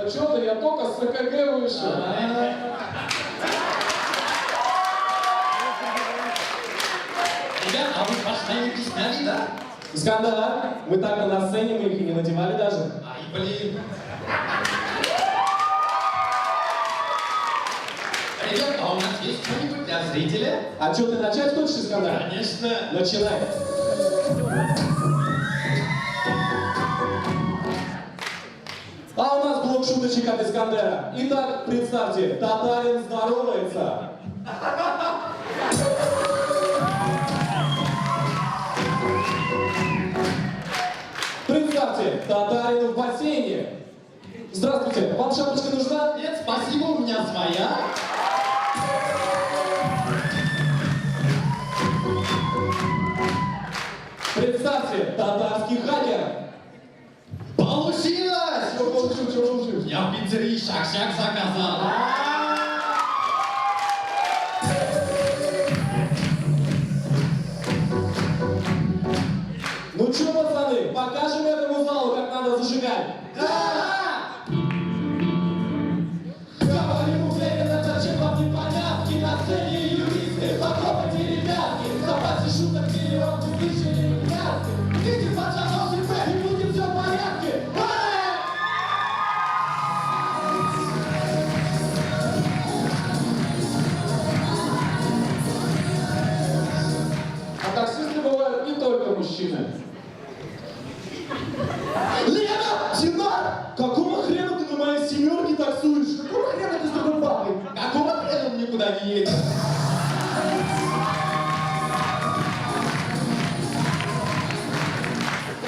зачета, я только с КГ вышел. Ребят, а вы пошли не сняли, да? Скандал. Мы так на сцене, мы их и не надевали даже. Ай, блин. Ребят, а у нас есть что-нибудь для зрителя? А что, ты начать хочешь, Скандал? Конечно. Начинай. А у нас блок шуточек от Искандера. Итак, представьте, татарин здоровается. Представьте, татарин в бассейне. Здравствуйте, вам шапочка нужна? Нет, спасибо, у меня своя. Представьте, татарский хакер. Получилось! Что получил, что получил? Я в пиццерии шак-шак заказал. Ну что, пацаны, покажем этому залу, как надо зажигать? Да! Говорю уверенно, зачем вам непонятки? На сцене юристы, попробуйте, ребятки. В запасе шуток миллион, тысячи или миллиарды. Идите, пацанов, и будет все в порядке. А таксисты бывают не только мужчины. Лена! Динар! Какого хрена ты на моей семерке таксуешь? Какого хрена ты с такой бабой? Какого хрена он никуда не едет?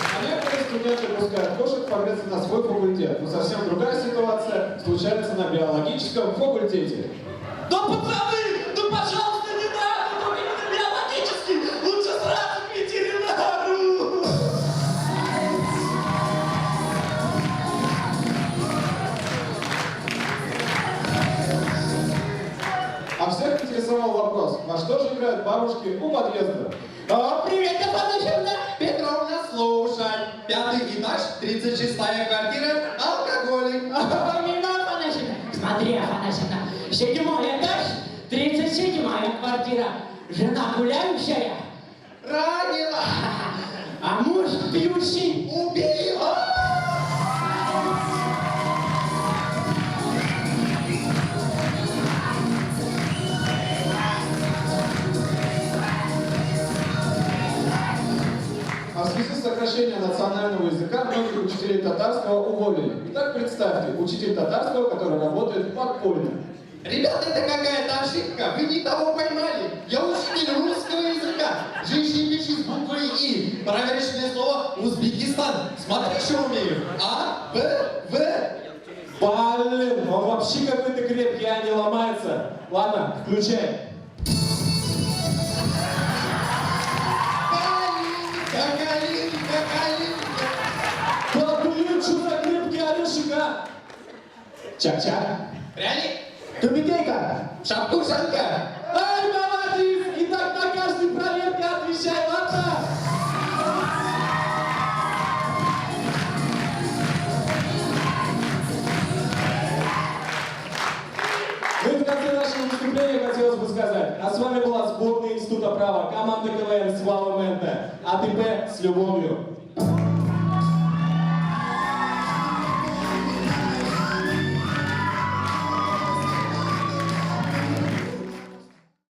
А некоторые студенты пускают кошек погреться на свой факультет. Но совсем другая ситуация случается на биологическом факультете. Да пацаны, ну пожалуйста, не надо, только не на биологический, лучше сразу к ветеринару. А всех интересовал вопрос, во что же играют бабушки у подъезда? Привет, Афанасьевна! Петровна, слушай. 5-й этаж, 36-я квартира, алкоголик. Мимо, Афанасьевна. Смотри, Афанасьевна, 7-й этаж, 37-я квартира. Жена гуляющая, Ранила. а муж пьющий. Убила. А в связи с сокращением национального языка многих учителей татарского уволили. Итак, представьте, учитель татарского, который работает подпольно. Ребята, это какая-то ошибка. Вы не того поймали. Я учитель русского языка. Женщина пишет с буквой И. Проверочное слово Узбекистан. Смотри, что умею. А, Б, В. Блин, он вообще какой-то крепкий, а не ломается. Ладно, включай. Калинка, калинка. Да блин, что за крепкий орешек, а? Чак-чак. Пряник, Тубикейка. шапушанка. Ай, молодец! И так на каждой проверке отвечай, ладно? Ну и в конце нашего выступления хотелось бы сказать, а с вами была сборная Института права, команда КВН с Вау Мента, АТП с любовью.